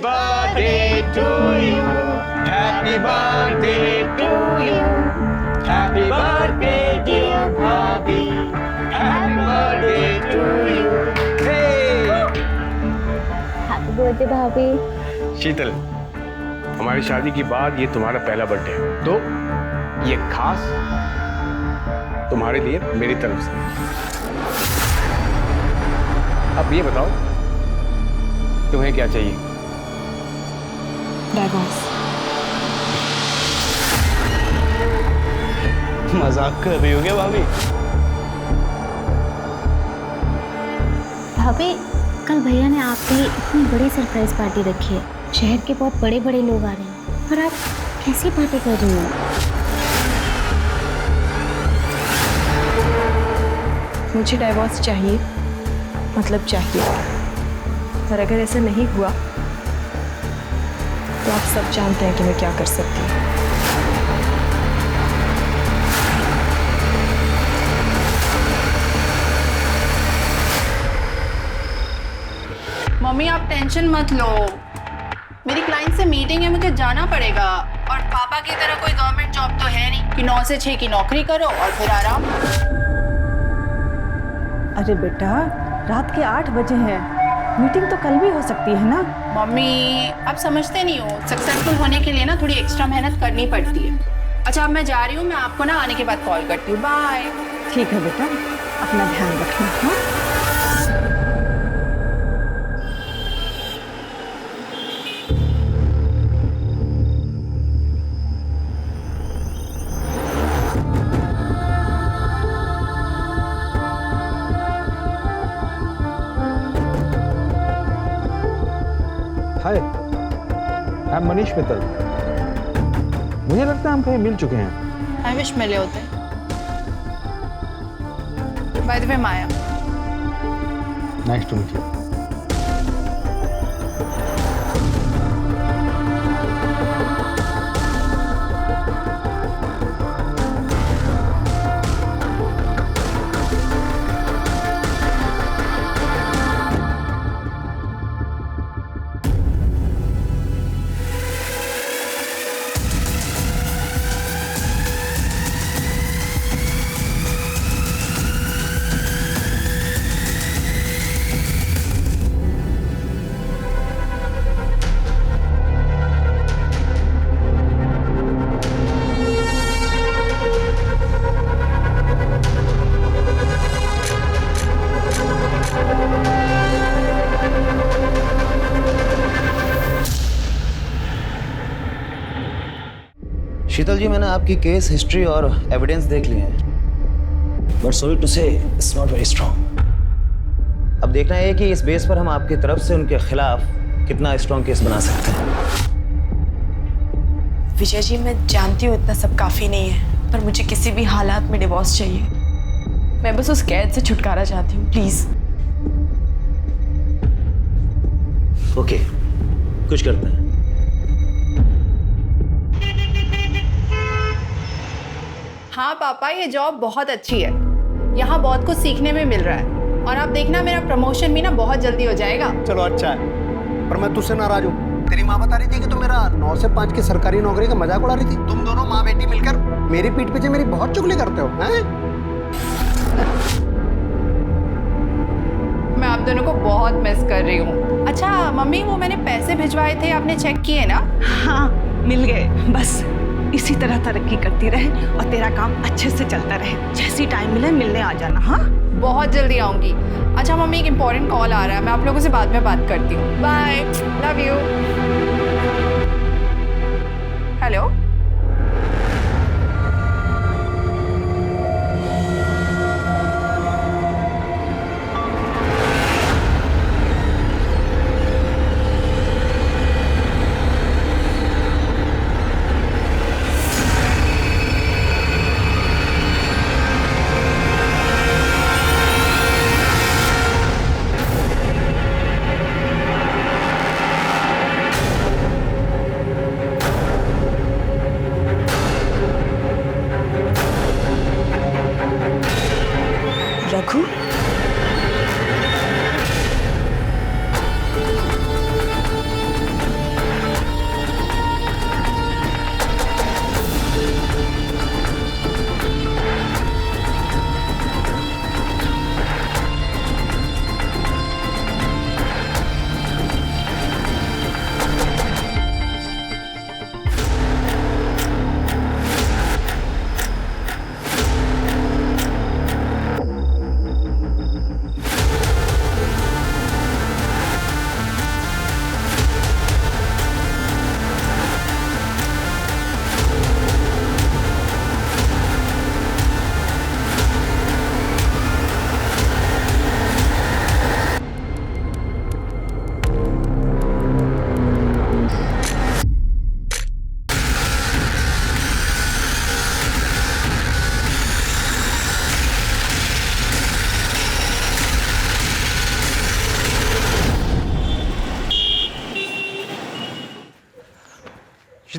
birthday to you. Happy birthday to you. Happy birthday dear Bhabhi. Happy birthday to you. Hey! Happy birthday भाभी। शीतल, हमारी शादी के बाद ये तुम्हारा पहला बर्थडे है, तो ये खास तुम्हारे लिए मेरी तरफ से। अब ये बताओ तुम्हें क्या चाहिए? डाइवोर्स। मजाक कर रही हो क्या भाभी? भाभी, कल भैया ने आपके लिए इतनी बड़ी सरप्राइज पार्टी रखी है। शहर के बहुत बड़े बड़े लोग आ रहे हैं और आप कैसी पार्टी कर रही हो? मुझे डाइवोर्स चाहिए, मतलब चाहिए। और अगर ऐसा नहीं हुआ तो आप सब जानते हैं कि मैं क्या कर सकती हूँ। मम्मी आप टेंशन मत लो, मेरी क्लाइंट से मीटिंग है, मुझे जाना पड़ेगा। और पापा की तरह कोई गवर्नमेंट जॉब तो है नहीं कि 9 से 6 की नौकरी करो और फिर आराम। अरे बेटा, रात के 8 बजे हैं, मीटिंग तो कल भी हो सकती है ना। मम्मी आप समझते नहीं हो, सक्सेसफुल होने के लिए ना थोड़ी एक्स्ट्रा मेहनत करनी पड़ती है। अच्छा अब मैं जा रही हूँ, मैं आपको ना आने के बाद कॉल करती हूँ। बाय। ठीक है बेटा, अपना ध्यान रखना। हाँ, हाय, आई एम मनीष मित्तल। मुझे लगता है हम कहीं मिल चुके हैं। आई विश मिले होते। By the way Maya. Nice to meet you. Sheetal ji, मैंने आपकी केस हिस्ट्री और एविडेंस देख लिए हैं, but sorry to say it's not very strong. अब देखना है कि इस बेस पर हम आपकी तरफ से उनके खिलाफ कितना स्ट्रॉन्ग केस बना सकते हैं। विजय जी, मैं जानती हूँ इतना सब काफ़ी नहीं है, पर मुझे किसी भी हालात में डिवोर्स चाहिए। मैं बस उस कैद से छुटकारा चाहती हूँ, प्लीज़। ओके, कुछ करते हैं। हाँ पापा, ये जॉब बहुत अच्छी है, यहाँ बहुत कुछ सीखने में मिल रहा है। और आप देखना मेरा प्रमोशन भी ना बहुत जल्दी हो जाएगा। चलो अच्छा है, पर मैं तुझसे नाराज हूँ। तेरी माँ बता रही थी कि तू मेरा 9 से 5 की सरकारी नौकरी का मजाक उड़ा रही थी। तुम दोनों माँ बेटी मिलकर मेरी पीठ पीछे मेरी बहुत चुगली करते हो, हैं? मैं आप दोनों को बहुत मिस कर रही हूँ। अच्छा मम्मी, वो मैंने पैसे भिजवाए थे, आपने चेक किए ना? हाँ, मिल गए। बस इसी तरह तरक्की करती रहे और तेरा काम अच्छे से चलता रहे। जैसी टाइम मिले मिलने आ जाना। हाँ, बहुत जल्दी आऊंगी। अच्छा मम्मी, एक इम्पोर्टेंट कॉल आ रहा है, मैं आप लोगों से बाद में बात करती हूँ। Bye, love you. Hello, Raghu,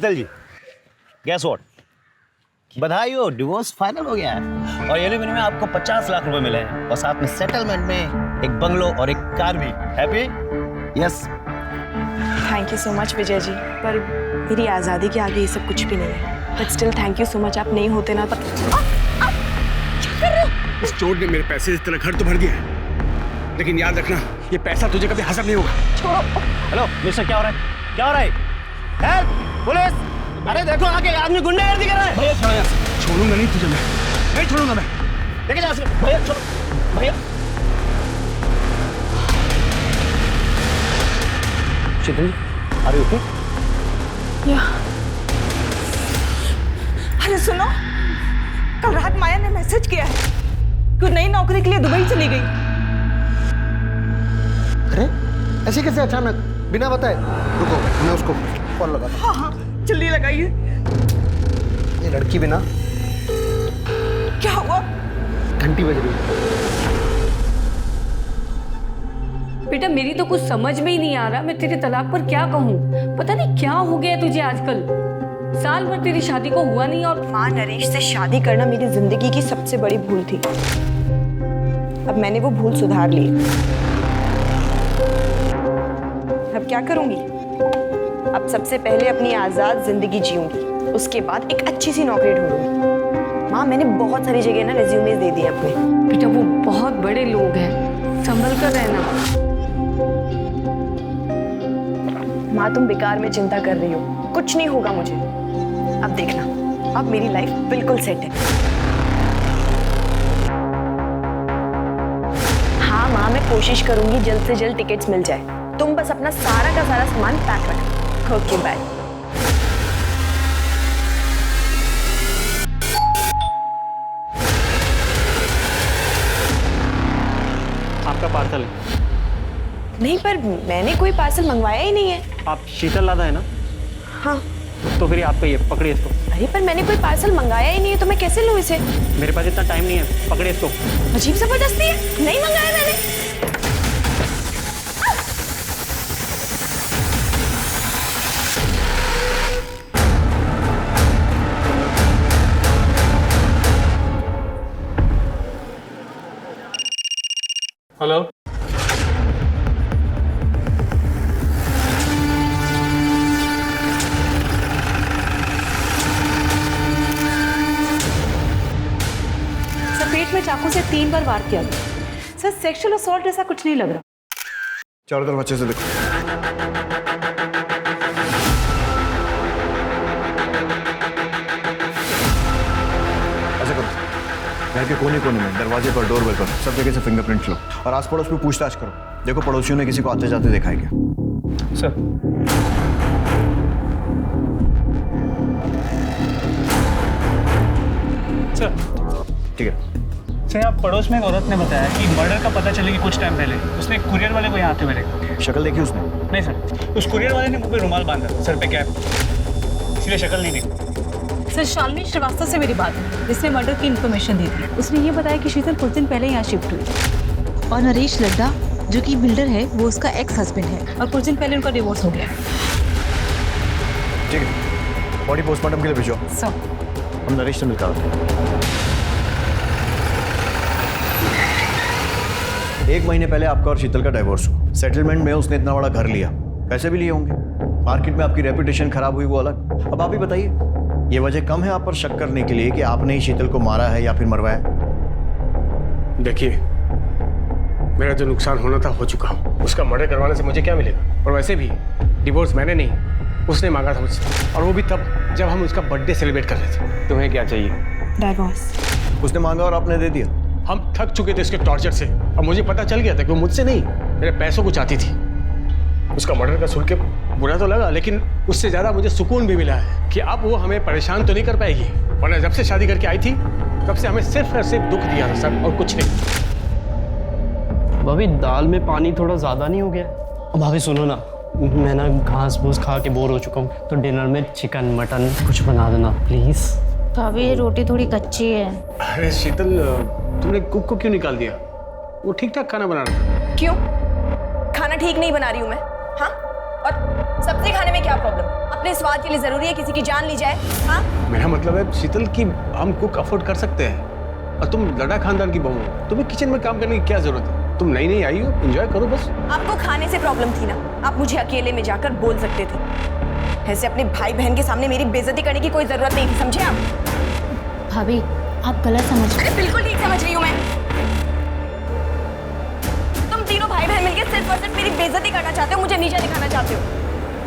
Sheetal ji, guess what, बधाई हो, डिवोर्स फाइनल हो गया है और एलिमनी में आपको 50 लाख रुपए मिले हैं और साथ में सेटलमेंट में एक बंगलो और एक कार भी। Happy? Yes. Thank you so much Vijay ji, पर मेरी आज़ादी के आगे ये सब कुछ भी नहीं है। But still thank you so much, आप नहीं होते ना इस चोट ने मेरे पैसे से तेरा घर तो भर दिया है, लेकिन याद रखना ये पैसा तुझे कभी हासिल नहीं होगा। हेलो मिस्टर, क्या हो रहा है? क्या हो रहा है? हेल्प! पुलिस! अरे देखो आगे आदमी गुंडागर्दी कर रहा है। भैया छोड़ो यार। छोड़ूंगा नहीं तुझे, मैं नहीं छोड़ूंगा मैं। लेके जाओ इसको। भैया छोड़ो। भैया। शीतल जी, आर यू ओके? या। अरे सुनो, कल रात माया ने मैसेज किया है कि नई नौकरी के लिए दुबई चली गई। अरे ऐसे कैसे अचानक, बिना बताए? रुको, मैं उसको कॉल लगाता हूं। हाँ हाँ, जल्दी लगाइए। ये लड़की बिना क्या हुआ? घंटी बज रही है। बेटा मेरी तो कुछ समझ में ही नहीं आ रहा, मैं तेरे तलाक पर क्या कहूँ। पता नहीं क्या हो गया तुझे आजकल, साल भर तेरी शादी को हुआ नहीं और माँ, नरेश से शादी करना मेरी जिंदगी की सबसे बड़ी भूल थी। अब मैंने वो भूल सुधार ली। अब क्या करूंगी? अब सबसे पहले अपनी आजाद जिंदगी जीऊंगी, उसके बाद एक अच्छी सी नौकरी ढूंढूंगी। माँ, मैंने बहुत सारी जगह ना रिज्यूमेस दे दिए अपने। बेटा वो बहुत बड़े लोग हैं, संभल कर रहना। माँ, तुम बेकार में चिंता कर रही हो, कुछ नहीं होगा मुझे। अब देखना, अब मेरी लाइफ बिल्कुल सेट है। हाँ माँ, मैं कोशिश करूंगी जल्द से जल्द टिकट्स मिल जाए। तुम बस अपना सारा का सारा सामान पैक रखो। Okay bye. आपका पार्सल। नहीं, पर मैंने कोई पार्सल मंगवाया ही नहीं है। आप शीतल लादा है ना? हाँ। तो फिर आपका ये पकड़िए इसको। अरे पर मैंने कोई पार्सल मंगाया ही नहीं है, तो मैं कैसे लूँ इसे? मेरे पास इतना टाइम नहीं है, पकड़िए इसको। अजीब जबरदस्ती है, नहीं मंगाया मैंने। हेलो, पेट में चाकू से 3 बार वार किया गया। सर सेक्सुअल असॉल्ट जैसा कुछ नहीं लग रहा। चारों तरफ अच्छे से देखो। ऐसा करो, घर के कोने कोने में, दरवाजे पर, डोरबेल पर, सब जगह से फिंगरप्रिंट लो और आस पड़ोस में पूछताछ करो। देखो पड़ोसियों ने किसी को आते जाते देखा है क्या। सर। सर ठीक है। सर, यहाँ पड़ोस में एक औरत ने बताया कि मर्डर का पता चले कि कुछ टाइम पहले उसने एक कुरियर वाले को यहाँ आते हुए देखा। शक्ल देखी उसने? नहीं सर, उस कुरियर वाले ने मुंह पे रुमाल बांधा, सर पे कैप, इसलिए शक्ल नहीं देखी। सर शालिनी श्रीवास्तव से मेरी बात है, जिसने मर्डर की इन्फॉर्मेशन दी थी। उसने ये बताया कि शीतल कुछ दिन पहले यहाँ शिफ्ट हुई और नरेश लड्डा जो कि बिल्डर है वो उसका एक्स हस्बैंड है और कुछ दिन पहले उनका डिवोर्स हो गया। ठीक है, बॉडी पोस्टमार्टम के लिए भेजो। सर हम नरेश से मिलकर आते हैं। 1 महीने पहले आपका और शीतल का डाइवोर्स हुआ। सेटलमेंट में उसने इतना बड़ा घर लिया, पैसे भी लिए होंगे, मार्केट में आपकी रेपुटेशन खराब हुई वो अलग। अब आप ही बताइए, ये वजह कम है आप पर शक करने के लिए कि आपने ही शीतल को मारा है या फिर मरवाया? देखिए, मेरा जो नुकसान होना था हो चुका। उसका मर्डर करवाने से मुझे क्या मिलेगा? और वैसे भी डिवोर्स मैंने नहीं, उसने मांगा था मुझसे, और वो भी तब जब हम उसका बर्थडे सेलिब्रेट कर रहे थे। तुम्हें क्या चाहिए? डाइवोर्स। उसने मांगा और आपने दे दिया। हम थक चुके थे इसके टॉर्चर से, और मुझे पता चल गया था कि वो मुझसे नहीं, मेरे पैसों को चाहती थी। उसका मर्डर का सुन के बुरा तो लगा, लेकिन उससे ज़्यादा मुझे सुकून भी मिला है कि अब वो हमें परेशान तो नहीं कर पाएगी। वरना जब से शादी करके आई थी तब से हमें सिर्फ और सिर्फ दुख दिया था सर, और कुछ नहीं। भाभी, दाल में पानी थोड़ा ज़्यादा नहीं हो गया? भाभी सुनो ना, मैं ना घास फूस खा के बोर हो चुका हूँ, तो डिनर में चिकन मटन कुछ बना देना प्लीज़। भाभी ये रोटी थोड़ी कच्ची है। अरे शीतल, तुमने कुक को क्यों निकाल दिया? वो ठीक ठाक खाना बना रहा था। क्यों? खाना ठीक नहीं बना रही हूँ मैं? हाँ? और सब्जी खाने में क्या प्रॉब्लम? अब अपने स्वाद के लिए जरूरी है किसी की जान ली जाए? हाँ, मेरा मतलब है शीतल कि हम कुक अफोर्ड कर सकते हैं, और तुम लड़ा खानदान की बहू हो, तुम्हें किचन में काम करने की क्या जरूरत है? तुम नई नई आई हो, एंजॉय करो बस। आपको खाने से प्रॉब्लम थी ना, आप मुझे अकेले में जाकर बोल सकते थे। ऐसे अपने भाई बहन के सामने मेरी बेइज्जती करने की कोई जरूरत नहीं थी, समझे आप? भाभी आप गलत समझ रहे अरे बिल्कुल ठीक समझ रही हूँ मैं। तुम तीनों भाई बहन मिलकर सिर्फ और सिर्फ मेरी बेइज्जती करना चाहते हो, मुझे नीचा दिखाना चाहते हो।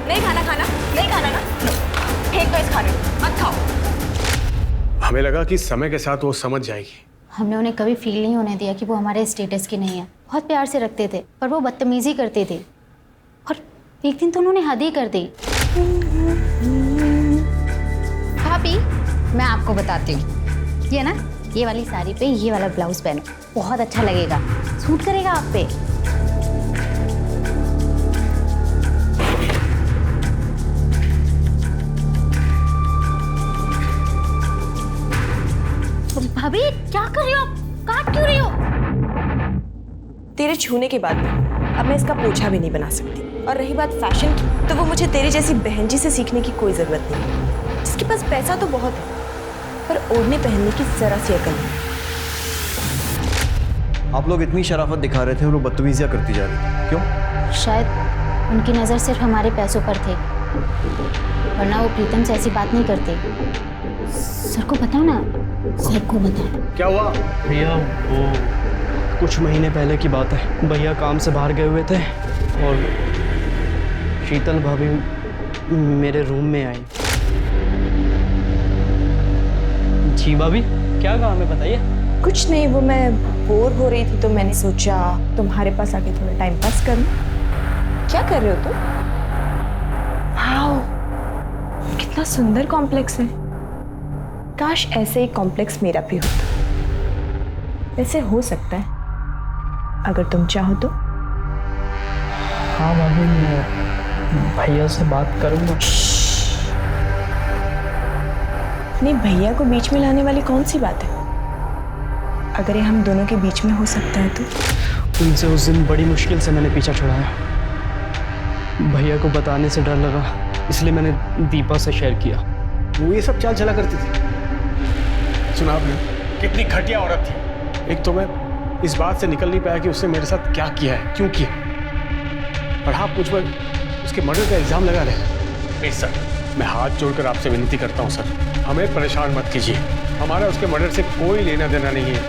नहीं खाना नहीं खाना ना, फेंक दो इस खाने को, मत खाओ। हमें लगा कि समय के साथ वो समझ जाएगी। हमने उन्हें कभी फील नहीं होने दिया कि वो हमारे स्टेटस की नहीं है। बहुत प्यार से रखते थे, पर वो बदतमीजी करते थे, और एक दिन तो उन्होंने हद ही कर दी। भाभी मैं आपको बताती हूँ, ये ना, ये वाली साड़ी पे ये वाला ब्लाउज पहनो, बहुत अच्छा लगेगा, सूट करेगा आप पे। भाभी क्या कर रही हो आप? काट क्यों रही हो? तेरे छूने के बाद अब मैं इसका पोछा भी नहीं बना सकती। और रही बात फैशन की, तो वो मुझे तेरी जैसी बहन जी से सीखने की कोई जरूरत नहीं, जिसके पास पैसा तो बहुत है पर ओढ़ने पहनने की जरा सी अकल नहीं। आप लोग इतनी शराफत दिखा रहे थे और वो बदतमीजियां करती जा रही थी, क्यों? शायद उनकी नज़र सिर्फ हमारे पैसों पर थे, वरना वो प्रीतम से ऐसी बात नहीं करते। सर को बताओ ना, सर को बताओ। क्या हुआ? भैया वो कुछ महीने पहले की बात है, भैया काम से बाहर गए हुए थे और शीतल भाभी मेरे रूम में आई। जी भाभी, क्या काम है बताइए? कुछ नहीं, वो मैं बोर हो रही थी तो मैंने सोचा तुम्हारे पास आके थोड़ा टाइम पास करूं। क्या कर रहे हो तुम? वाओ, कितना सुंदर कॉम्प्लेक्स है। काश ऐसे ही कॉम्प्लेक्स मेरा भी होता। वैसे हो सकता है अगर तुम चाहो तो। हाँ भाभी, मैं भैया से बात करूँगा। नहीं, भैया को बीच में लाने वाली कौन सी बात है? अगर ये हम दोनों के बीच में हो सकता है तो। उनसे उस दिन बड़ी मुश्किल से मैंने पीछा छुड़ाया। भैया को बताने से डर लगा, इसलिए मैंने दीपा से शेयर किया। वो ये सब चाल चला करती थी। सुना आपने, कितनी घटिया औरत थी। एक तो मैं इस बात से निकल नहीं पाया कि उसने मेरे साथ क्या किया है, क्यों किया, और आप मुझ पर उसके मर्डर का इल्जाम लगा रहे। प्लीज सर, मैं हाथ जोड़कर आपसे विनती करता हूँ सर, हमें परेशान मत कीजिए। हमारा उसके मर्डर से कोई लेना देना नहीं है।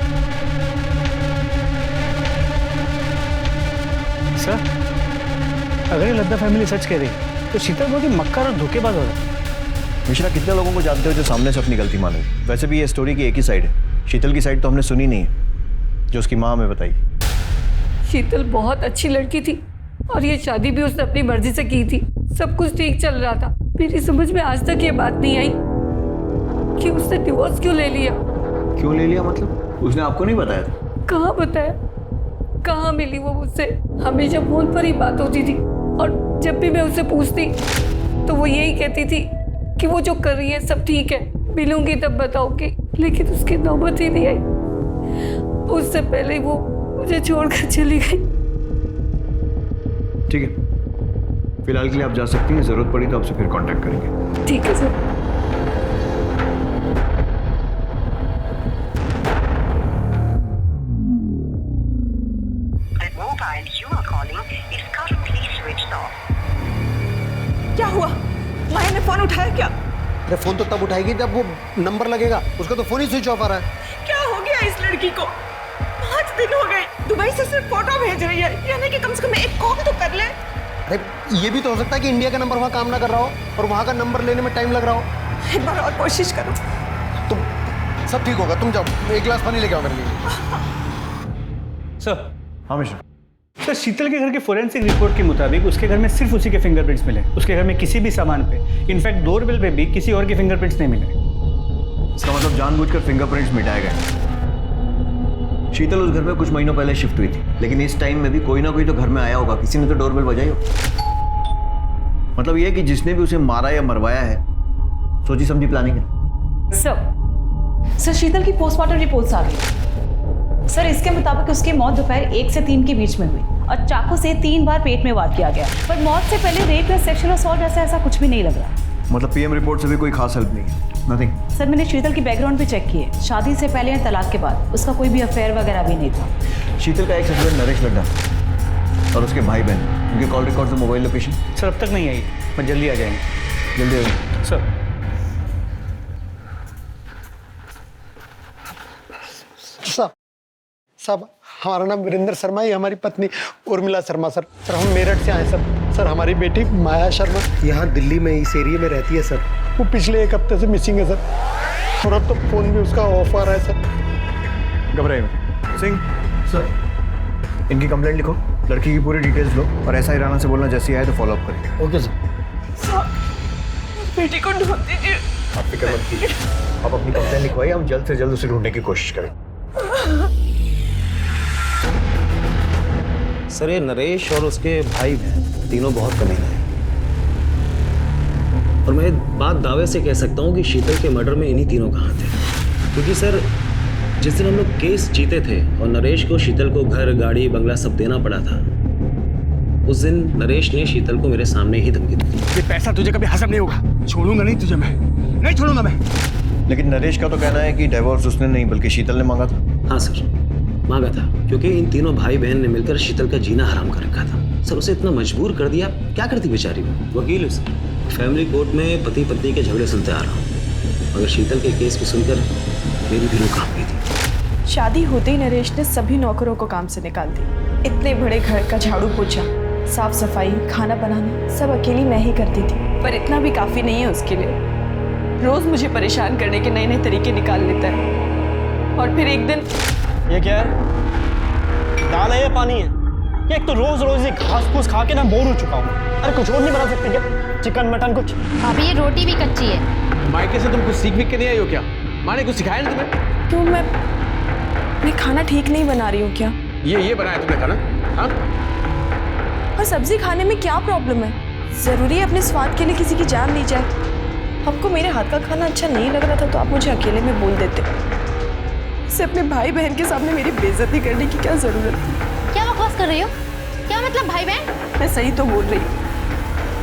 सर, अगर ये लद्दा फैमिली सच कह रही तो शीतल बहुत ही मक्कार और धोखेबाज होगा। मिश्रा, कितने लोगों को जानते हो जो सामने से अपनी गलती माने? वैसे भी ये स्टोरी की एक ही साइड है, शीतल की साइड तो हमने सुनी नहीं है जो उसकी माँ हमें बताई। शीतल बहुत अच्छी लड़की थी और ये शादी भी उसने अपनी मर्जी से की थी। सब कुछ ठीक चल रहा था। मेरी समझ में आज तक ये बात नहीं आई कि उसने डिवोर्स क्यों ले लिया। क्यों ले लिया मतलब? उसने आपको नहीं बताया था? कहाँ बताया, कहाँ मिली वो मुझसे। हमेशा फोन पर ही बात होती थी और जब भी मैं उससे पूछती तो वो यही कहती थी कि वो जो कर रही है सब ठीक है, मिलूंगी तब बताऊंगी। लेकिन उसकी नौबत ही नहीं आई। उससे पहले वो मुझे छोड़कर चली गई। ठीक है, फिलहाल के लिए आप जा सकती हैं, जरूरत पड़ी तो आपसे फिर कांटेक्ट करेंगे। ठीक है सर। क्या हुआ? माया ने फोन उठाया क्या? अरे फोन तो तब उठाएगी जब वो नंबर लगेगा, उसका तो फोन ही स्विच ऑफ आ रहा है। क्या हो गया इस लड़की को? 5 दिन हो गए, दुबई से सिर्फ फोटो भेज रही है, यानी कि कम से कम एक कॉल तो कर ले। अरे ये भी तो हो सकता है कि इंडिया का नंबर वहाँ काम ना कर रहा हो और वहाँ का नंबर लेने में टाइम लग रहा हो। एक बार और कोशिश करो। तुम सब ठीक होगा, तुम जाओ, एक गिलास पानी लेके आओ मेरे लिए। सर। हाँ मिश्रा। सर, शीतल के घर के फोरेंसिक रिपोर्ट के मुताबिक उसके घर में सिर्फ उसी के फिंगरप्रिंट्स मिले। उसके घर में किसी भी सामान पे, इनफैक्ट डोरबेल पे भी किसी और के फिंगरप्रिंट्स नहीं मिले। इसका मतलब जानबूझकर फिंगरप्रिंट्स मिटाए गए। शीतल उस घर में कुछ महीनों पहले शिफ्ट हुई थी, लेकिन इस टाइम में भी कोई ना कोई तो घर में आया होगा, किसी ने तो डोरबेल बजाई हो। मतलब ये कि जिसने भी उसे मारा या मरवाया है, सोची समझी प्लानिंग है। सर शीतल की पोस्टमार्टम रिपोर्ट्स आ गई। सर, इसके मुताबिक उसकी मौत दोपहर 1 से 3 के बीच में हुई और चाकू से 3 बार पेट में वार किया गया, पर मौत से पहले रेप या सेक्सुअल असॉल्ट ऐसा कुछ भी नहीं लग रहा। मतलब पीएम रिपोर्ट से भी कोई खास हेल्प नहीं है? नथिंग? सर मैंने शीतल की बैकग्राउंड भी चेक की है। शादी से पहले या तलाक के बाद उसका कोई भी अफेयर वगैरह भी नहीं था। शीतल का एक हस्बैंड नरेश लड्डा और उसके भाई बहन, उनके कॉल रिकॉर्ड और मोबाइल लोकेशन? सर अब तक नहीं आई, मैं जल्दी आ जाएंगे। जल्दी आइए सर। साहब हमारा नाम वीरेंद्र शर्मा है, हमारी पत्नी उर्मिला शर्मा सर। सर हम मेरठ से आए सर। सर हमारी बेटी माया शर्मा यहाँ दिल्ली में इस एरिया में रहती है सर। वो पिछले 1 हफ्ते से मिसिंग है सर, और अब तो फोन भी उसका ऑफ आ रहा है सर। घबराइए मत। सिंह सर, इनकी कंप्लेंट लिखो, लड़की की पूरी डिटेल्स लो और ऐसा ही राना से बोलना जैसे आए तो फॉलो अप करें। Okay sir. बेटी को ढूंढ दीजिए। आप फिक्र मत कीजिए, आप अपनी कंप्लेंट लिखवाइए, हम जल्द से जल्द उसे ढूंढने की कोशिश करें। सर ये नरेश और उसके भाई बहन तीनों बहुत कमीने हैं, और मैं बात दावे से कह सकता हूँ कि शीतल के मर्डर में इन्हीं तीनों का हाथ है। क्योंकि सर जिस दिन हम लोग केस जीते थे और नरेश को शीतल को घर गाड़ी बंगला सब देना पड़ा था, उस दिन नरेश ने शीतल को मेरे सामने ही धमकी दी। ये पैसा तुझे कभी हजम नहीं होगा, छोड़ूंगा नहीं तुझे, मैं नहीं छोड़ूंगा मैं। लेकिन नरेश का तो कहना है कि डिवोर्स उसने नहीं बल्कि शीतल ने मांगा था। हाँ सर, मांगा था, क्योंकि इन तीनों भाई बहन ने मिलकर शीतल का जीना हराम कर रखा था। सर उसे इतना मजबूर कर दिया, क्या करती बेचारी वो। वकील हूँ सर, फैमिली कोर्ट में पति पत्नी के झगड़े सुनते आ रहा हूँ, मगर शीतल के केस को सुनकर मेरी भी रूह कांप गई थी। शादी होते ही नरेश ने सभी नौकरों को काम से निकाल दिया। इतने बड़े घर का झाड़ू पोछा, साफ सफाई, खाना बनाना सब अकेली मैं ही करती थी। पर इतना भी काफी नहीं है उसके लिए। रोज मुझे परेशान करने के नए नए तरीके निकाल लेता है। और फिर एक दिन ये क्या है? दाल है या पानी है? ये एक तो रोज रोज ये घास फूस खा के ना बोर हो चुका हूँ। अरे कुछ और नहीं बना सकते क्या? चिकन मटन कुछ? भाभी ये रोटी भी कच्ची है। मायके से तुम कुछ सीख के नहीं आई हो क्या? माँ ने कुछ सिखाया ना तुम्हें? क्यों मैं खाना ठीक नहीं बना रही हूँ क्या? ये बनाया तुमने खाना? हाँ? और सब्जी खाने में क्या प्रॉब्लम है? जरूरी है अपने स्वाद के लिए किसी की जान ली जाए? आपको मेरे हाथ का खाना अच्छा नहीं लग रहा था तो आप मुझे अकेले में बोल देते। इसे अपने भाई बहन के सामने मेरी बेइज्जती करने की क्या जरूरत थी? क्या बकवास कर रही हो? क्या मतलब भाई बहन? मैं सही तो बोल रही हूँ।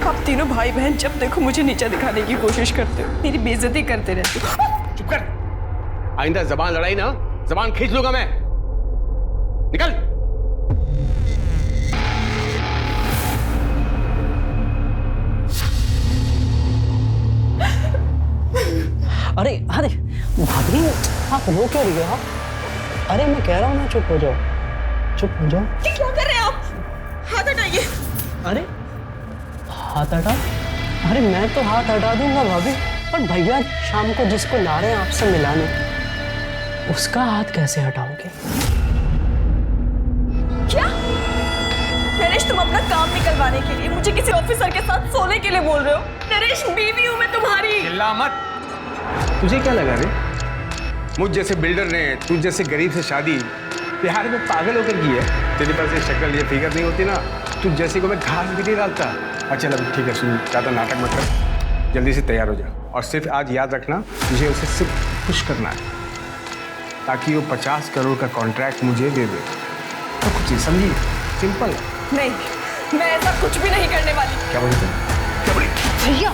आप तीनों भाई बहन जब देखो मुझे नीचा दिखाने की कोशिश करते हो, मेरी बेइज्जती करते रहते हो। चुप कर, आइंदा जबान लड़ाई ना, जबान खींच लूंगा मैं। निकल। अरे अरे भाभी आप रो क्यों रही हो? अरे मैं कह रहा हूँ ना चुप हो जाओ, चुप हो जाओ। क्या कर रहे हैं आप? हाथ हटाइए। अरे हाथ हटा? अरे मैं तो हाथ हटा दूंगा भाभी, पर भैया शाम को जिसको ला रहे हैं आपसे मिलाने, उसका हाथ कैसे हटाओगे? क्या नरेश, तुम अपना काम निकलवाने के लिए मुझे किसी ऑफिसर के साथ सोने के लिए बोल रहे हो? नरेश बीवी हूं मैं तुम्हारी। चिल्ला मत। तुझे क्या लगा रे? मुझ जैसे बिल्डर ने तुझ जैसे गरीब से शादी बिहार में पागल होकर की है? तेरे पास ये शक्ल ये फिगर नहीं होती ना, तुझ जैसे को मैं घास भी नहीं डालता। अच्छा चल ठीक है, सुन, ज़्यादा नाटक मत कर, जल्दी से तैयार हो जा। और सिर्फ आज याद रखना, तुझे उसे सिर्फ खुश करना है ताकि वो 50 करोड़ का कॉन्ट्रैक्ट मुझे दे दे। तो कुछ नहीं, समझिए, सिंपल। नहीं, मैं ऐसा कुछ भी नहीं करने वाली। क्या बोली तुम? क्या बोली? भैया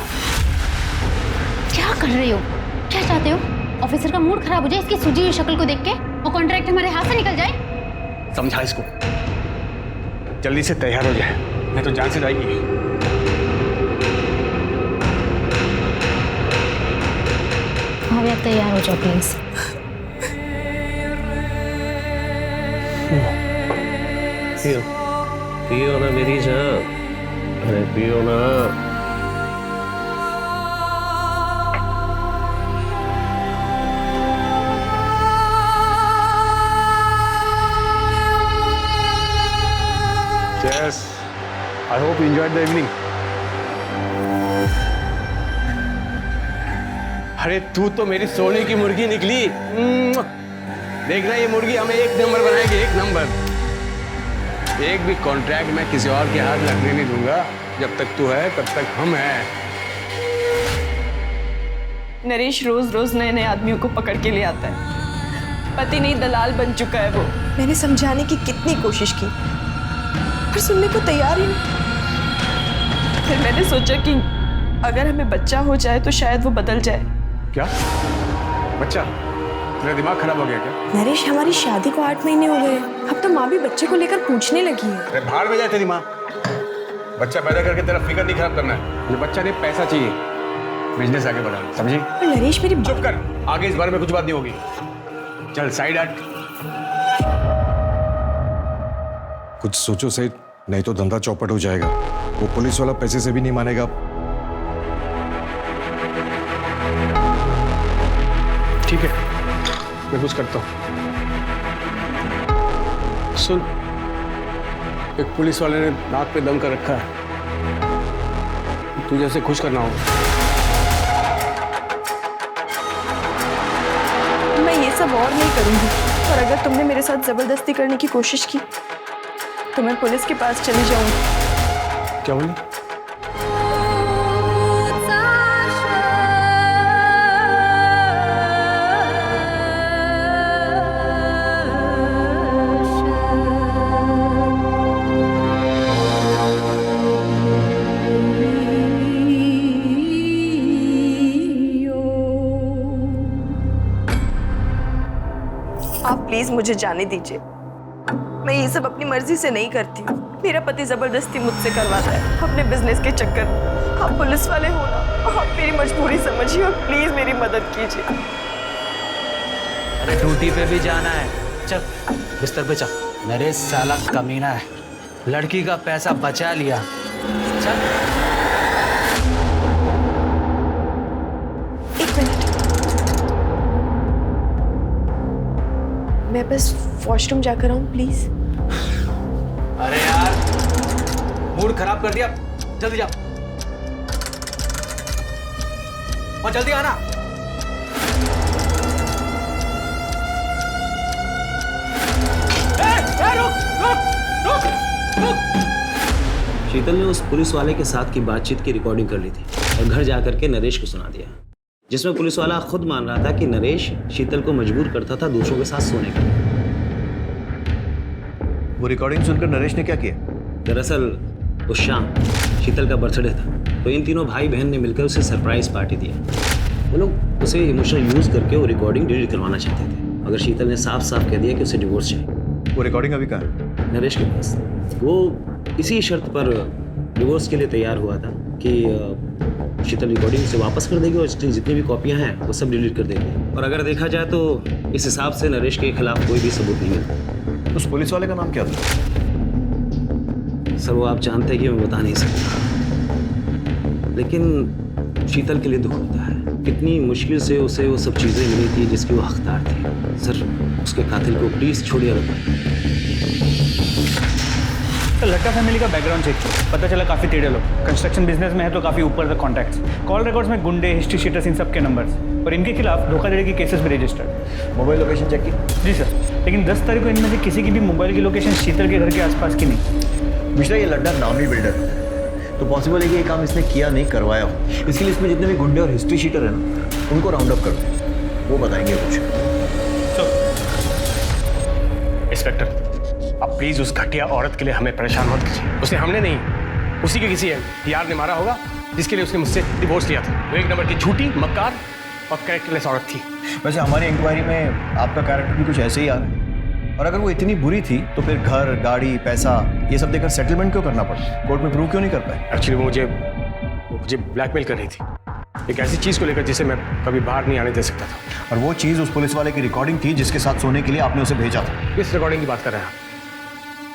क्या कर रहे हो? क्या चाहते हो? ऑफिसर का मूड खराब हो जाए इसकी सूजी हुई शक्ल को देख के, और कॉन्ट्रैक्ट हमारे हाथ से निकल जाए? समझा इसको, जल्दी से तैयार हो जाए, नहीं तो जान से जाएगी। भाभी आप तैयार हो जाओ प्लीज। पियो पियो ना मेरी जान, अरे पियो ना। Yes, I hope you enjoyed the evening. अरे तू तो मेरी सोने की मुर्गी निकली। देखना ये मुर्गी हमें 1 नंबर बनाएगी, 1 नंबर। एक भी कॉन्ट्रैक्ट मैं किसी और के हाथ लगने नहीं दूंगा। जब तक तू है तब तक हम हैं। नरेश रोज रोज नए नए आदमियों को पकड़ के ले आता है। पति नहीं दलाल बन चुका है वो। मैंने समझाने की कितनी कोशिश की पर सुनने को तैयार ही नहीं। फिर मैंने सोचा कि अगर हमें बच्चा हो जाए तो शायद वो बदल जाए। क्या बच्चा? तेरा दिमाग खराब हो गया क्या? नरेश, हमारी शादी को 8 महीने हो गए, अब तो माँ भी बच्चे को लेकर पूछने लगी है। अरे भाड़ में जाए तेरी माँ। बच्चा पैदा करके तेरा फिगर नहीं खराब करना है। मुझे बच्चा नहीं, पैसा चाहिए, बिजनेस आगे बढ़ाना, समझी? पर नरेश मेरी चुप कर, आगे इस बारे में कुछ बात नहीं होगी। चल साइड हट। कुछ सोचो सही, नहीं तो धंधा चौपट हो जाएगा। वो पुलिस वाला पैसे से भी नहीं मानेगा। ठीक है, मैं कुछ करता हूँ। सुन, एक पुलिस वाले ने नाक पे दम कर रखा है, तुझे उसे खुश करना होगा। मैं ये सब और नहीं करूंगी, और अगर तुमने मेरे साथ जबरदस्ती करने की कोशिश की तो मैं पुलिस के पास चली जाऊंगी। क्या बोली? आप प्लीज मुझे जाने दीजिए, मैं ये सब अपनी मर्जी से नहीं करती हूँ। मेरा पति जबरदस्ती मुझसे करवाता है अपने बिजनेस के चक्कर में। आप पुलिस वाले हो ना, आप मेरी मजबूरी समझिए और प्लीज मेरी मदद कीजिए। अरे ड्यूटी पे भी जाना है, चल बिस्तर पे चल। नरेश साला कमीना है, लड़की का पैसा बचा लिया। चल। एक मिनट, मैं बस वॉशरूम जाकर आऊँ प्लीज। अरे यार, मूड खराब कर दिया, जल्दी जा और जल्दी आना। शीतल ने उस पुलिस वाले के साथ की बातचीत की रिकॉर्डिंग कर ली थी और घर जाकर के नरेश को सुना दिया, जिसमें पुलिस वाला खुद मान रहा था कि नरेश शीतल को मजबूर करता था दूसरों के साथ सोने के लिए। वो रिकॉर्डिंग सुनकर नरेश ने क्या किया? दरअसल उस शाम शीतल का बर्थडे था, तो इन तीनों भाई बहन ने मिलकर उसे सरप्राइज पार्टी दिया। वो लोग उसे इमोशनल यूज करके वो रिकॉर्डिंग डिलीट करवाना चाहते थे, मगर शीतल ने साफ साफ कह दिया कि उसे डिवोर्स चाहिए। वो रिकॉर्डिंग अभी कहाँ है? नरेश के पास। वो इसी शर्त पर डिवोर्स के लिए तैयार हुआ था कि शीतल रिकॉर्डिंग से वापस कर देगी और इसकी जितनी भी कॉपियां हैं वो सब डिलीट कर देगी। और अगर देखा जाए तो इस हिसाब से नरेश के खिलाफ कोई भी सबूत नहीं मिलता। उस पुलिस वाले का नाम क्या था? सर वो आप जानते हैं कि मैं बता नहीं सकता, लेकिन शीतल के लिए दुख होता है। कितनी मुश्किल से उसे वो सब चीज़ें मिली थी जिसकी वो हकदार थी। सर उसके कातिल को प्लीज़ छोड़िए। तो लट्टा फैमिली का बैकग्राउंड चेक किया, पता चला काफ़ी टेढ़े लोग, कंस्ट्रक्शन बिजनेस में है तो काफ़ी ऊपर तक कॉन्टैक्ट्स, कॉल रिकॉर्ड्स में गुंडे, हिस्ट्री शीटर्स, इन सब के नंबर्स, और इनके खिलाफ धोखाधड़ी की केसेस भी रजिस्टर्ड। मोबाइल लोकेशन चेक की? जी सर, लेकिन 10 तारीख को इनमें से किसी की भी मोबाइल की लोकेशन शीतल के घर के आसपास की नहीं। मिश्रा, ये लड्डा नामी बिल्डर है, तो पॉसिबल है कि ये काम इसने किया नहीं, करवाया हो। इसके लिए इसमें जितने भी गुंडे और हिस्ट्री शीटर है ना, उनको राउंड अप कर दो, वो बताएंगे कुछ। इंस्पेक्टर, अब प्लीज उस घटिया औरत के लिए हमें परेशान मत कीजिए। उसे हमने नहीं, उसी के किसी यार ने मारा होगा जिसके लिए उसने मुझसे डिवोर्स लिया था। वो एक नंबर की झूठी, मक्कार और कैरेक्टरलेस औरत थी। वैसे हमारी इंक्वायरी में आपका कैरेक्टर भी कुछ ऐसे ही आ रहा है, और अगर वो इतनी बुरी थी तो फिर घर, गाड़ी, पैसा ये सब देकर सेटलमेंट क्यों करना पड़ा? कोर्ट में प्रूव क्यों नहीं कर पाए? एक्चुअली वो मुझे ब्लैकमेल कर रही थी, एक ऐसी चीज़ को लेकर जिसे मैं कभी बाहर नहीं आने दे सकता था। और वो चीज़ उस पुलिस वाले की रिकॉर्डिंग थी जिसके साथ सोने के लिए आपने उसे भेजा था। किस रिकॉर्डिंग की बात कर रहे हैं आप?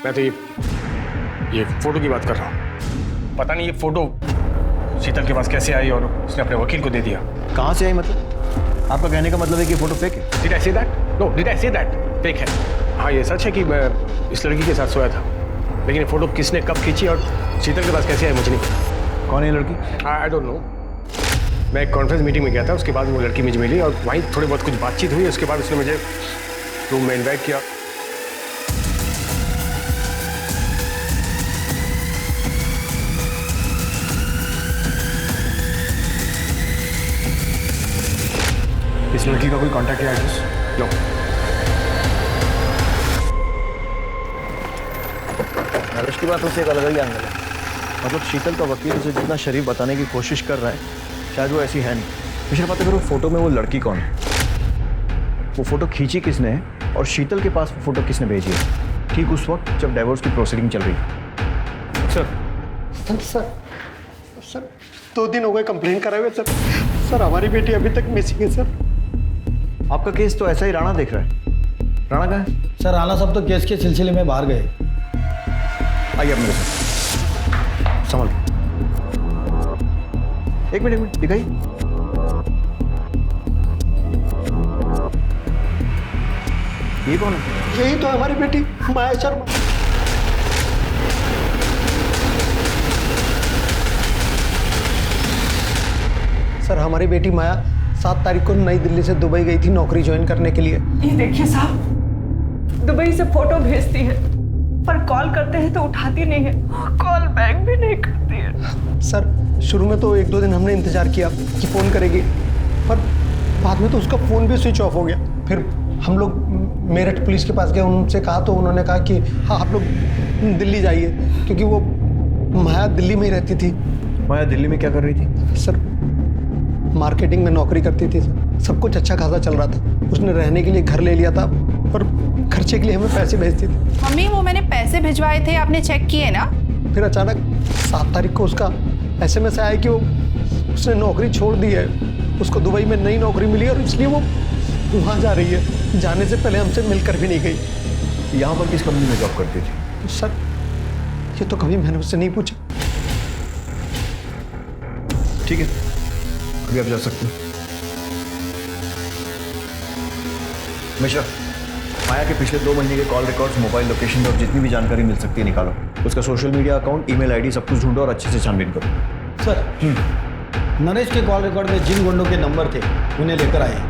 मैं तो ये फोटो की बात कर रहा हूँ। पता नहीं ये फोटो शीतल के पास कैसे आई और उसने अपने वकील को दे दिया। कहाँ से आई मतलब? आपका कहने का मतलब है कि ये फोटो फेक है? Did I say that? No, did I say that? Fake है। हाँ, ये सच है कि मैं इस लड़की के साथ सोया था, लेकिन ये फोटो किसने कब खींची और शीतल के पास कैसे आई मुझे नहीं पता। कौन है ये लड़की? I don't know. मैं एक कॉन्फ्रेंस मीटिंग में गया था, उसके बाद वो लड़की मुझे मिली और वहीं थोड़ी बहुत कुछ बातचीत हुई। उसके बाद उसने मुझे रूम में इन्वाइट किया। इस लड़की का कोई कांटेक्ट या एड्रेस? नो। नरेश की बात उससे एक अलग ही एंगल है। मतलब शीतल का वकील उसे जितना शरीफ बताने की कोशिश कर रहा है, शायद वो ऐसी है नहीं। मिश्रा बात करो, फोटो में वो लड़की कौन है? वो फोटो खींची किसने है और शीतल के पास वो फोटो किसने भेजी है ठीक उस वक्त जब डाइवोर्स की प्रोसीडिंग चल रही है? सर सर 2 दिन हो गए कंप्लेन कराए हुए सर। सर हमारी बेटी अभी तक मिसिंग है सर। आपका केस तो ऐसा ही राणा देख रहा है। राणा कहाँ है? सर राणा साहब तो केस के सिलसिले में बाहर गए। आइए आप मेरे साथ, संभल के। एक मिनट दिखाइए। ये कौन है? यही तो है हमारी बेटी माया शर्मा। सर हमारी बेटी माया 7 तारीख को नई दिल्ली से दुबई गई थी नौकरी ज्वाइन करने के लिए। ये देखिए साहब, दुबई से फोटो भेजती है पर कॉल करते हैं तो उठाती नहीं है, कॉल बैक भी नहीं करती है। सर शुरू में तो 1-2 दिन हमने इंतजार किया कि फ़ोन करेगी, पर बाद में तो उसका फ़ोन भी स्विच ऑफ हो गया। फिर हम लोग मेरठ पुलिस के पास गए, उनसे कहा तो उन्होंने कहा कि हाँ आप लोग दिल्ली जाइए, क्योंकि वो माया दिल्ली में ही रहती थी। माया दिल्ली में क्या कर रही थी? सर मार्केटिंग में नौकरी करती थी सर, सब कुछ अच्छा खासा चल रहा था। उसने रहने के लिए घर ले लिया था और खर्चे के लिए हमें पैसे भेजती थी। मम्मी वो मैंने पैसे भिजवाए थे, आपने चेक किए ना? फिर अचानक 7 तारीख को उसका SMS आया कि उसने नौकरी छोड़ दी है, उसको दुबई में नई नौकरी मिली और इसलिए वो वहाँ जा रही है। जाने से पहले हमसे मिलकर भी नहीं गई। यहाँ पर किस कंपनी में जॉब करती थी? सर ये तो कभी मैंने उससे नहीं पूछा। ठीक है, अभी आप जा सकते हैं। मिश्रा, माया के पिछले 2 महीने के कॉल रिकॉर्ड्स, मोबाइल लोकेशन और जितनी भी जानकारी मिल सकती है निकालो। उसका social media account, email ID सब कुछ ढूंढो और अच्छे से छानबीन करो। सर नरेश के कॉल रिकॉर्ड में जिन गुंडों के नंबर थे उन्हें लेकर आए।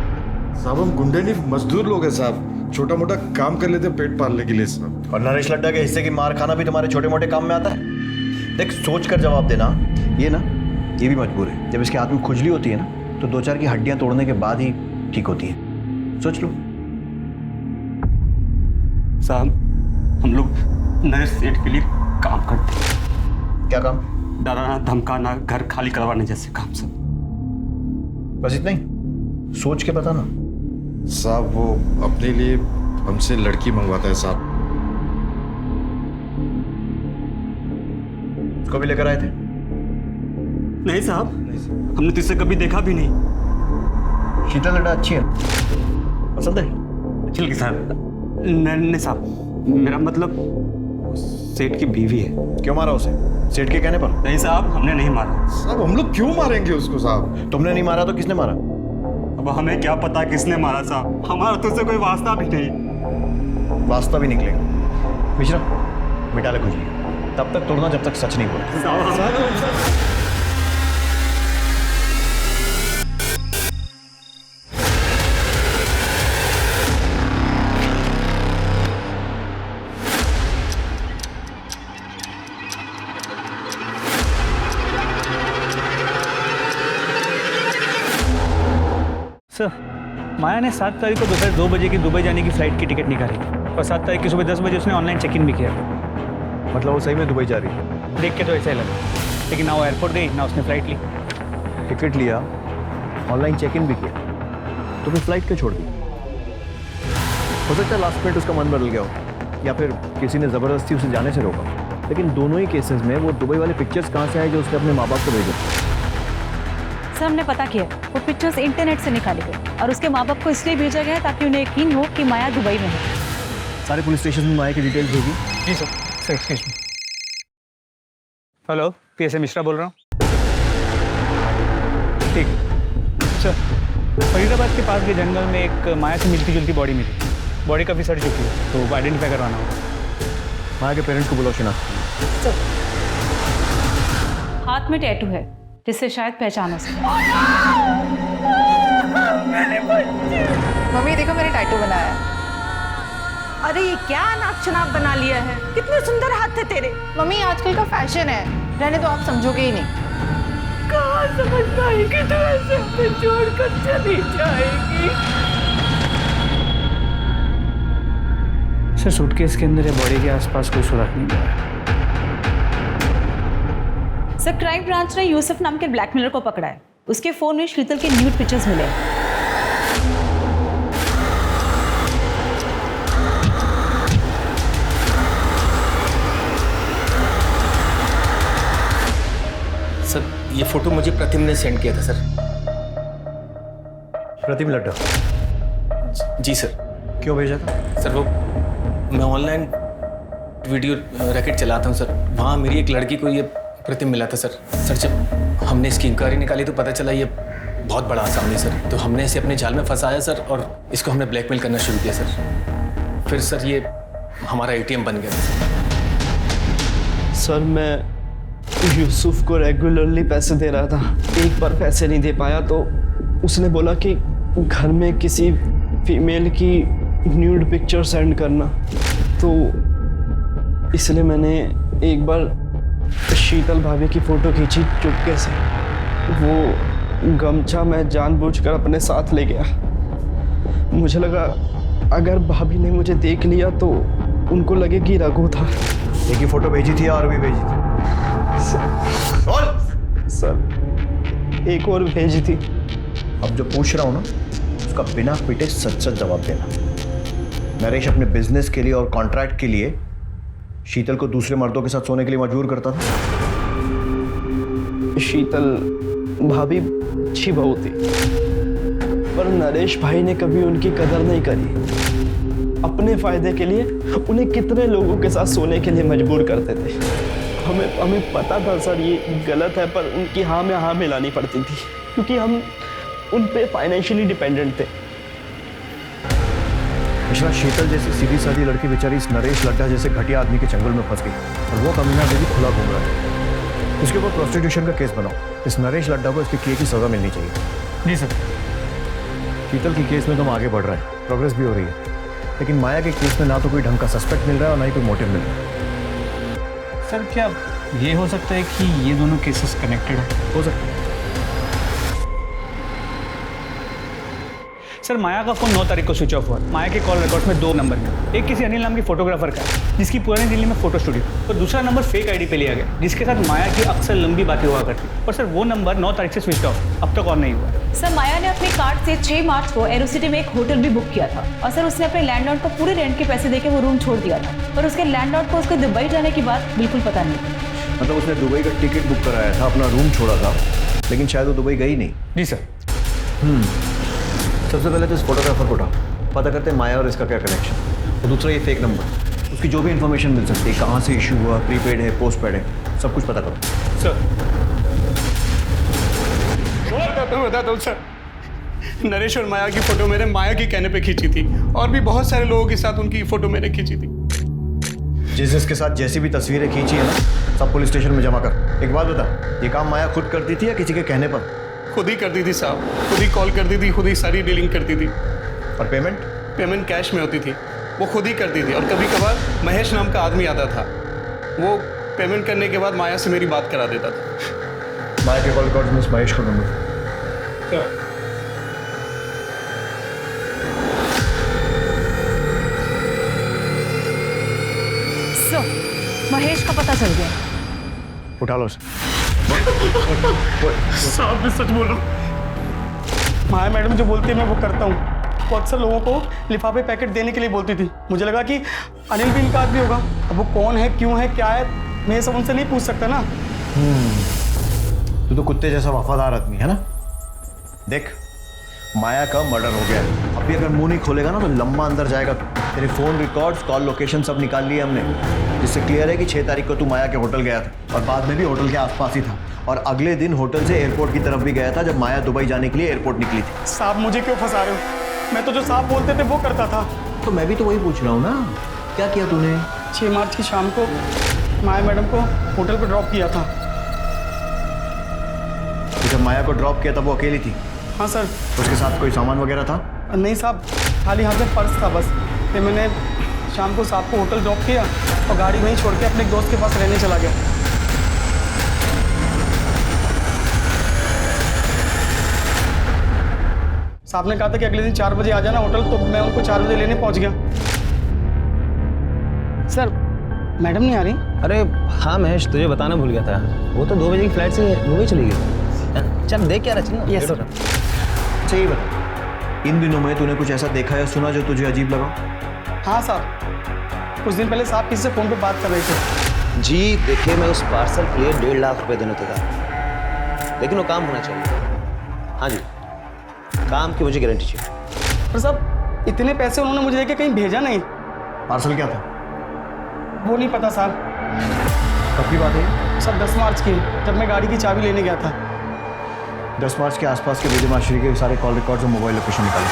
साहब हम गुंडे नहीं, मजदूर लोग हैं साहब, छोटा मोटा काम कर लेते पेट पालने के लिए साहब। और नरेश लड्डा के हिस्से की मार खाना भी तुम्हारे छोटे मोटे काम में आता है? देख सोच कर जवाब देना। ये भी मजबूर है। जब इसके हाथ में खुजली होती है ना तो 2-4 की हड्डियां तोड़ने के बाद ही ठीक होती है। सोच लो। साहब हम लोग नरेश सेठ के लिए काम करते हैं। क्या काम? डराना धमकाना, घर खाली करवाने जैसे काम सब। बस इतना ही? सोच के बताना। साहब वो अपने लिए हमसे लड़की मंगवाता है साहब। उसको भी लेकर आए थे? नहीं साहब, हमने तो इसे कभी देखा भी नहीं। शीतल लड्डा अच्छी है, पसंद है? अच्छी लगी साहब। नहीं साहब, मेरा मतलब सेठ की बीवी है। क्यों मारा उसे? सेठ के कहने पर? नहीं साहब, हमने नहीं मारा। साहब हम लोग क्यों मारेंगे उसको साहब? तुमने नहीं मारा तो किसने मारा? अब हमें क्या पता किसने मारा साहब, हमारा तो उससे कोई वास्ता भी नहीं। वास्ता भी निकलेगा। मिश्रा मिटा ले खुजली, तब तक तोड़ना जब तक सच नहीं बोला। सर माया ने 7 तारीख को दोपहर 2 बजे की दुबई जाने की फ्लाइट की टिकट निकाली और 7 तारीख की सुबह 10 बजे उसने ऑनलाइन चेक इन भी किया। मतलब वो सही में दुबई जा रही है? देख के तो ऐसा ही लगा, लेकिन ना वो एयरपोर्ट गई ना उसने फ्लाइट ली। टिकट लिया, ऑनलाइन चेक इन भी किया, तो फिर फ्लाइट क्यों छोड़ दी? हो सकता है लास्ट मिनट उसका मन बदल गया हो, या फिर किसी ने ज़बरदस्ती उसे जाने से रोका। लेकिन दोनों ही केसेस में वो दुबई वाले पिक्चर्स कहाँ से आए जो उसने अपने माँ बाप को भेजे? सर हमने पता किया, वो पिक्चर्स इंटरनेट से निकाली गई और उसके माँ बाप को इसलिए भेजा गया ताकि उन्हें यकीन हो कि माया दुबई में है। सारे पुलिस स्टेशन में माया की डिटेल्स भेजी? जी sir. Sir excuse me. Hello, PSA Mishra बोल रहा हूँ। ठीक है सर, फरीदाबाद के पास के जंगल में एक माया से मिलती जुलती बॉडी मिली। बॉडी काफ़ी सड़ चुकी है, तो आइडेंटिफाई करवाना होगा। माया के पेरेंट्स को बुलाओ, शिनाख्त। हाथ में टैटू है जिससे शायद पहचान हो सके। मम्मी देखो मैंने टैटू बनाया है। अरे ये क्या नाक शनाक बना लिया है, कितने सुंदर हाथ थे तेरे। मम्मी आजकल का फैशन है, रहने तो आप समझोगे ही नहीं। कहाँ समझ पाएगी तो ऐसे हमें छोड़कर चली जाएगी। सर सूटकेस के अंदर या बॉडी के आसपास कोई सुराग नहीं मिला है। सर क्राइम ब्रांच ने यूसुफ नाम के ब्लैकमेलर को पकड़ा है। उसके फोन में शीतल के न्यूड पिक्चर्स मिले हैं। सर ये फोटो मुझे प्रतिम ने सेंड किया था सर। प्रतिम लड्डा? जी सर। क्यों भेजा था? सर वो मैं ऑनलाइन वीडियो रैकेट चलाता हूँ सर, वहाँ मेरी एक लड़की को ये प्रतिम मिला था सर। सर जब हमने इसकी इंक्वायरी निकाली तो पता चला ये बहुत बड़ा आसामी सर, तो हमने इसे अपने जाल में फंसाया सर और इसको हमने ब्लैकमेल करना शुरू किया सर। फिर सर ये हमारा ATM बन गया था। सर मैं यूसुफ को रेगुलरली पैसे दे रहा था, एक बार पैसे नहीं दे पाया तो उसने बोला कि घर में किसी फीमेल की न्यूड पिक्चर सेंड करना, तो इसलिए मैंने एक बार शीतल भाभी की फ़ोटो खींची चुपके से। वो गमछा मैं जानबूझकर अपने साथ ले गया। मुझे लगा अगर भाभी ने मुझे देख लिया तो उनको लगे कि रघु था। एक ही फ़ोटो भेजी थी और भी भेजी थी? सर एक और भेजी थी। अब जो पूछ रहा हूँ ना उसका बिना पिटे सच सच जवाब देना। नरेश अपने बिजनेस के लिए और कॉन्ट्रैक्ट के लिए शीतल को दूसरे मर्दों के साथ सोने के लिए मजबूर करता था? शीतल भाभी अच्छी बहू थी, पर नरेश भाई ने कभी उनकी कदर नहीं करी। अपने फायदे के लिए उन्हें कितने लोगों के साथ सोने के लिए मजबूर करते थे। हमें पता था सर ये गलत है, पर उनकी हाँ में हाँ मिलानी पड़ती थी क्योंकि हम उन पे फाइनेंशियली डिपेंडेंट थे। पिछला शीतल जैसी सीधी सादी लड़की बेचारी इस नरेश लड्डा जैसे घटिया आदमी के चंगुल में फंस गई और वो कमीना भी खुला घूम रहा है। उसके ऊपर प्रोस्टिट्यूशन का केस बनाओ। इस नरेश लड्डा को इसके किए की सजा मिलनी चाहिए। जी सर। शीतल की केस में तो हम आगे बढ़ रहे हैं, प्रोग्रेस भी हो रही है, लेकिन माया के केस में ना तो कोई ढंग का सस्पेक्ट मिल रहा है और ना ही कोई मोटिव मिल रहा है। सर क्या ये हो सकता है कि ये दोनों केसेस कनेक्टेड हो सकता है। सर माया का फोन 9 तारीख को स्विच ऑफ हुआ। माया के कॉल रिकॉर्ड्स में 2 नंबर हैं, एक किसी अनिल नाम के फोटोग्राफर का है जिसकी पुरानी दिल्ली में फोटो स्टूडियो, और दूसरा नंबर फेक आईडी पे लिया गया जिसके साथ माया की अक्सर लंबी बातें हुआ करती। और सर वो नंबर 9 तारीख से स्विच ऑफ, अब तक ऑन नहीं हुआ। सर माया ने अपने कार्ड से 6 मार्च को एरोसिटी में एक होटल भी बुक किया था और सर उसने अपने लैंडलॉर्ड को पूरे रेंट के पैसे देकर वो रूम छोड़ दिया था, पर उसके लैंडलॉर्ड को उसको दुबई जाने की बात बिल्कुल पता नहीं। मतलब उसने दुबई का टिकट बुक कराया था, अपना रूम छोड़ा था, लेकिन शायद वो दुबई गई नहीं। जी सर। सबसे पहले तो इस फोटोग्राफर को पता करते हैं माया और इसका क्या कनेक्शन, और दूसरा ये फेक नंबर, उसकी जो भी इंफॉर्मेशन मिल सकती है, कहाँ से इशू हुआ, प्रीपेड है, पोस्टपेड है, सब कुछ पता करो। सर बताता हूँ सर, नरेश और माया की फोटो मैंने माया के कहने पे खींची थी और भी बहुत सारे लोगों के साथ उनकी फोटो मैंने खींची थी। जिसके साथ जैसी भी तस्वीरें खींची है ना, सब पुलिस स्टेशन में जमा कर। एक बात बता, ये काम माया खुद करती थी या किसी के कहने पर? खुद ही करती थी साहब, खुद ही कॉल करती थी, खुद ही सारी डीलिंग करती थी। और पेमेंट? पेमेंट कैश में होती थी, वो खुद ही करती थी। और कभी कभार महेश नाम का आदमी आता था, वो पेमेंट करने के बाद माया से मेरी बात करा देता था। माया के कॉल रिकॉर्ड में महेश को नंबर। महेश का पता चल गया। उठा लो साहब मैं सच बोल रहा हूँ। माया मैडम जो बोलती है मैं वो करता हूँ। वो अक्सर लोगों को लिफाफे पैकेट देने के लिए बोलती थी। मुझे लगा कि अनिल भी इनका आदमी होगा। अब वो कौन है, क्यों है, क्या है, मैं ये सब उनसे नहीं पूछ सकता ना। तू तो कुत्ते जैसा वफादार आदमी है ना। देख, माया का मर्डर हो गया, अभी अगर मुंह नहीं खोलेगा ना तो लंबा अंदर जाएगा। तेरे फोन रिकॉर्ड्स, कॉल लोकेशन सब निकाल लिए हमने, जिससे क्लियर है कि 6 तारीख को तू माया के होटल गया था और बाद में भी होटल के आसपास ही था, और अगले दिन होटल से एयरपोर्ट की तरफ भी गया था जब माया दुबई जाने के लिए एयरपोर्ट निकली थी। साहब मुझे क्यों फंसा रहे हो? मैं तो जो साहब बोलते थे वो करता था। तो मैं भी तो वही पूछ रहा हूँ ना, क्या किया तूने? 6 मार्च की शाम को माया मैडम को होटल पर ड्रॉप किया था। जब माया को ड्रॉप किया था वो अकेली थी? हाँ सर। उसके साथ कोई सामान वगैरह था? नहीं साहब, खाली हाथ में पर्स था बस। फिर मैंने शाम को साहब को होटल ड्रॉप किया और गाड़ी वहीं छोड़ के अपने एक दोस्त के पास रहने चला गया। साहब ने कहा था कि अगले दिन 4 बजे आ जाना होटल, तो मैं उनको 4 बजे लेने पहुंच गया। सर मैडम नहीं आ रही? अरे हाँ महेश, तुझे बताना भूल गया था, वो तो 2 बजे की फ्लाइट से दुबई चली गई। चल देख क्या रहा, चल ना। Yes, लेट हो रहा। सही बता, इन दिनों में तूने कुछ ऐसा देखा या सुना जो तुझे अजीब लगा? हाँ साहब, कुछ दिन पहले साहब किसी से फ़ोन पे बात कर रहे थे। जी देखिए, मैं उस पार्सल के लिए 1.5 लाख रुपए देने को तैयार, लेकिन वो काम होना चाहिए। हाँ जी, काम की मुझे गारंटी चाहिए। पर साहब इतने पैसे उन्होंने मुझे लेके कहीं भेजा नहीं। पार्सल क्या था? वो नहीं पता साहब। कब की बात है? सब 10 मार्च की, जब मैं गाड़ी की चाबी लेने गया था। 10 मार्च के आसपास के विजय माशरी के सारे कॉल रिकॉर्ड्स और मोबाइल लोकेशन निकाले।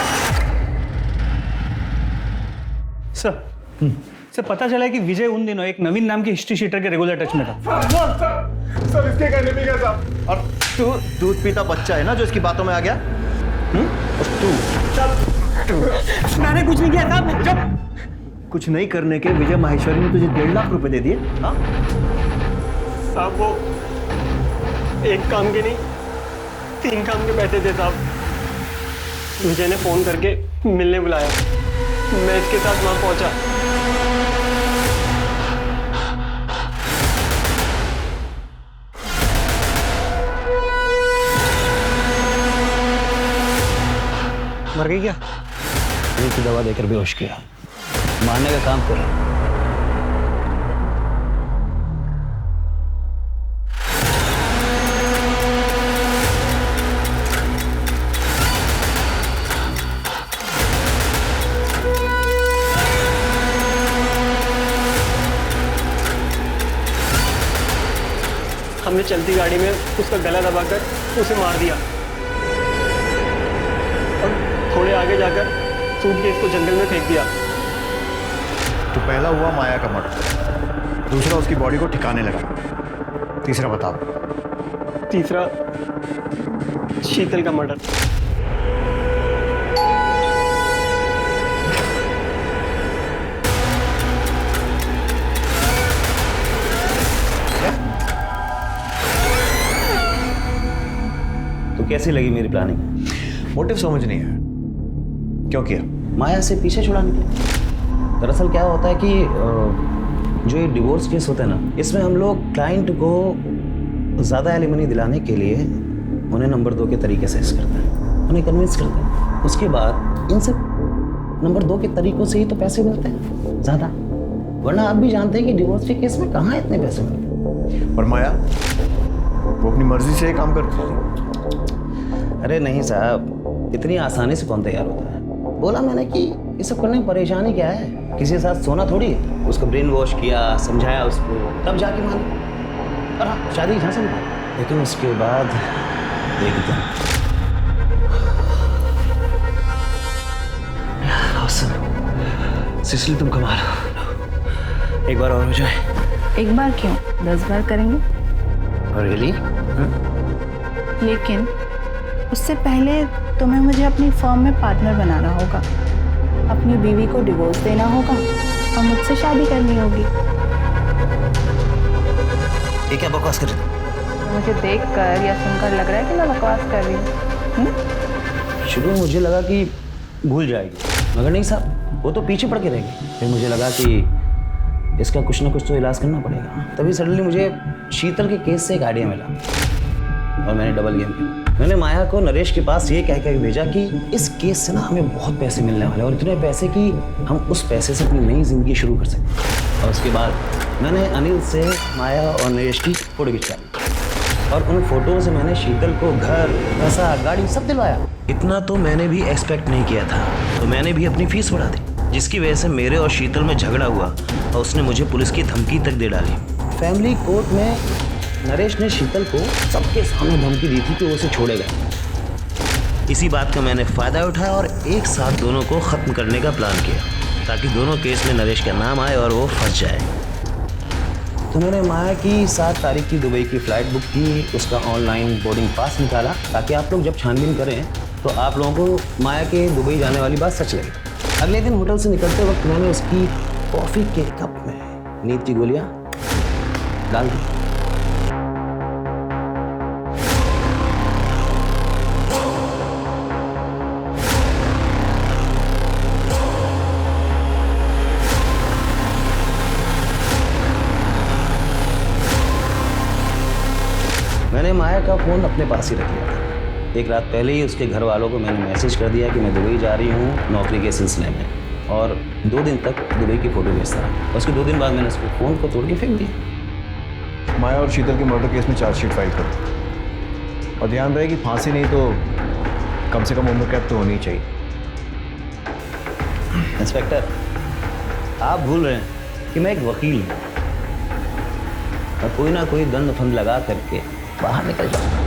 सर पता चला है कि विजय उन दिनों एक नवीन नाम के हिस्ट्री शीटर के रेगुलर टच में था। सर इसके कहने भी क्या साहब? और तू दूध पीता बच्चा है ना जो इसकी बातों में आ गया? मैंने कुछ नहीं किया साहब। जब कुछ नहीं करने के विजय माहेश्वरी ने तुझे 1.5 लाख रुपए दे दिए? हाँ साहब वो एक काम के नहीं 3 काम के पैसे थे साहब। विजय ने फोन करके मिलने बुलाया, मैं इसके साथ वहां पहुंचा। मर गई क्या? एक की दवा देकर बेहोश किया, मारने का काम कर। हमने चलती गाड़ी में उसका गला दबाकर उसे मार दिया और थोड़े आगे जाकर सूटकेस को जंगल में फेंक दिया। तो पहला हुआ माया का मर्डर, दूसरा उसकी बॉडी को ठिकाने लगा, तीसरा बता। तीसरा शीतल का मर्डर। तो कैसी लगी मेरी प्लानिंग? मोटिव समझ नहीं है, क्यों किया? माया से पीछे छुड़ाने के लिए। दरअसल क्या होता है कि जो ये डिवोर्स केस होता है ना, इसमें हम लोग क्लाइंट को ज़्यादा एलिमनी दिलाने के लिए उन्हें नंबर 2 के तरीके से करते हैं, उन्हें कन्विंस करते हैं। उसके बाद इन सब नंबर 2 के तरीकों से ही तो पैसे मिलते हैं ज़्यादा, वरना आप भी जानते हैं कि डिवोर्स के केस में कहाँ इतने पैसे मिलते। और माया वो अपनी मर्जी से ये काम करती है? अरे नहीं साहब, इतनी आसानी से कौन तैयार होता है। बोला मैंने कि ये सब करने में परेशानी क्या है, किसी के साथ सोना थोड़ी है। उसको ब्रेन वॉश किया, समझाया उसको, तब जाके मानी। और हाँ, शादी यहाँ से भी। लेकिन उसके बाद एकदम सिसिली तुम कमाल हो। एक बार और हो जाए। एक बार क्यों, 10 बार करेंगे। रियली? लेकिन उससे पहले तुम्हें मुझे अपनी फर्म में पार्टनर बनाना होगा, अपनी बीवी को डिवोर्स देना होगा और मुझसे शादी करनी होगी। ये क्या बकवास कर रही हो? मुझे देखकर या सुनकर लग रहा है कि मैं बकवास कर रही हूँ। शुरू में मुझे लगा कि भूल जाएगी, मगर नहीं साहब, वो तो पीछे पड़ के रहेगी। फिर मुझे लगा कि इसका कुछ ना कुछ तो इलाज करना पड़ेगा। तभी सडनली मुझे शीतल के केस से एक आइडिया मिला और मैंने डबल गेम खेला। मैंने माया को नरेश के पास ये कह के भेजा कि इस केस से ना हमें बहुत पैसे मिलने वाले हैं, और इतने पैसे कि हम उस पैसे से अपनी नई जिंदगी शुरू कर सकते। और उसके बाद मैंने अनिल से माया और नरेश की फोटो खिंचवा ली, और उन फोटो से मैंने शीतल को घर, पैसा, गाड़ी सब दिलवाया। इतना तो मैंने भी एक्सपेक्ट नहीं किया था, तो मैंने भी अपनी फीस बढ़ा दी, जिसकी वजह से मेरे और शीतल में झगड़ा हुआ और उसने मुझे पुलिस की धमकी तक दे डाली। फैमिली कोर्ट में नरेश ने शीतल को सबके सामने धमकी दी थी कि वो उसे छोड़ेगा। इसी बात का मैंने फ़ायदा उठाया और एक साथ दोनों को ख़त्म करने का प्लान किया, ताकि दोनों केस में नरेश का नाम आए और वो फंस जाए। तो मैंने माया की 7 तारीख की दुबई की फ़्लाइट बुक की, उसका ऑनलाइन बोर्डिंग पास निकाला, ताकि आप लोग जब छानबीन करें तो आप लोगों को माया के दुबई जाने वाली बात सच लगे। अगले दिन होटल से निकलते वक्त मैंने उसकी कॉफ़ी के कप में नींद की गोलियाँ डाल दी। माया का फ़ोन अपने पास ही रख लिया था। एक रात पहले ही उसके घर वालों को मैंने मैसेज कर दिया कि मैं दुबई जा रही हूँ नौकरी के सिलसिले में, और 2 दिन तक दुबई की फ़ोटो भेजता रहा। उसके 2 दिन बाद मैंने उसके फ़ोन को तोड़ के फेंक दिया। माया और शीतल के मर्डर केस में चार्जशीट फाइल कर दी, और ध्यान रहे कि फांसी नहीं तो कम से कम उम्र कैद तो होनी चाहिए। इंस्पेक्टर, आप भूल रहे हैं कि मैं एक वकील हूँ और कोई ना कोई दंड फंद लगा करके बाहर निकल जाऊँ।